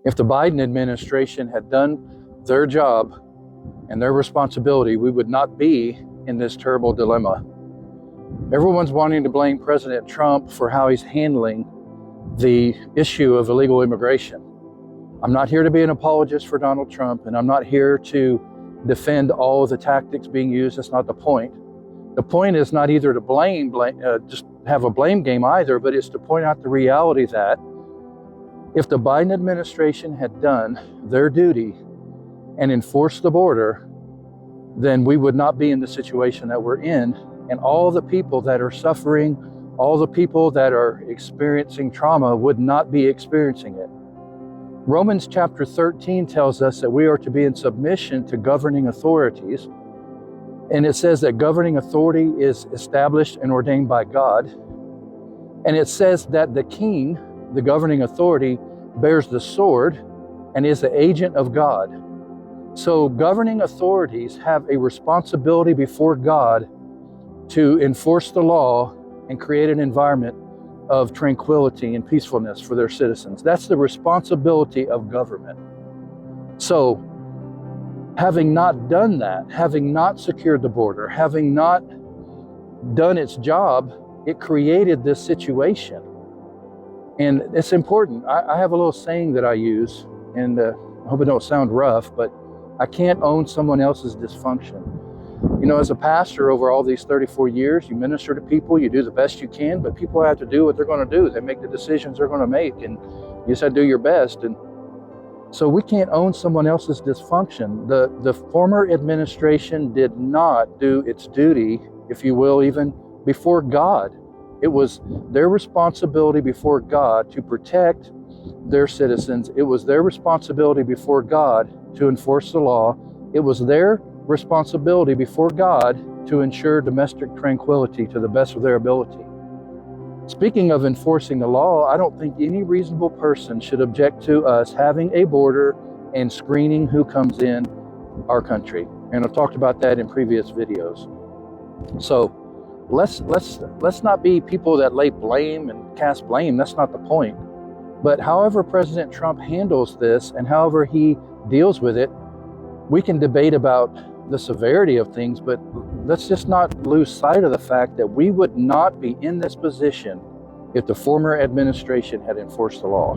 If the Biden administration had done their job and their responsibility, we would not be in this terrible dilemma. Everyone's wanting to blame President Trump for how he's handling the issue of illegal immigration. I'm not here to be an apologist for Donald Trump, and I'm not here to defend all of the tactics being used. That's not the point. The point is not either to just have a blame game either, but it's to point out the reality that if the Biden administration had done their duty and enforced the border, then we would not be in the situation that we're in. And all the people that are suffering, all the people that are experiencing trauma would not be experiencing it. Romans chapter 13 tells us that we are to be in submission to governing authorities. And it says that governing authority is established and ordained by God. And it says that the king, the governing authority, bears the sword and is the agent of God. So governing authorities have a responsibility before God to enforce the law and create an environment of tranquility and peacefulness for their citizens. That's the responsibility of government. So, having not done that, having not secured the border, having not done its job, it created this situation. And it's important. I have a little saying that I use, and I hope it don't sound rough, but I can't own someone else's dysfunction. You know, as a pastor over all these 34 years, you minister to people, you do the best you can, but people have to do what they're going to do. They make the decisions they're going to make, and you just have to do your best. And so we can't own someone else's dysfunction. The former administration did not do its duty, if you will, even before God. It was their responsibility before God to protect their citizens. It was their responsibility before God to enforce the law. It was their responsibility before God to ensure domestic tranquility to the best of their ability. Speaking of enforcing the law, I don't think any reasonable person should object to us having a border and screening who comes in our country. And I've talked about that in previous videos. So let's not be people that lay blame and cast blame. That's not the point. But however President Trump handles this and however he deals with it, we can debate about the severity of things, but let's just not lose sight of the fact that we would not be in this position if the former administration had enforced the law.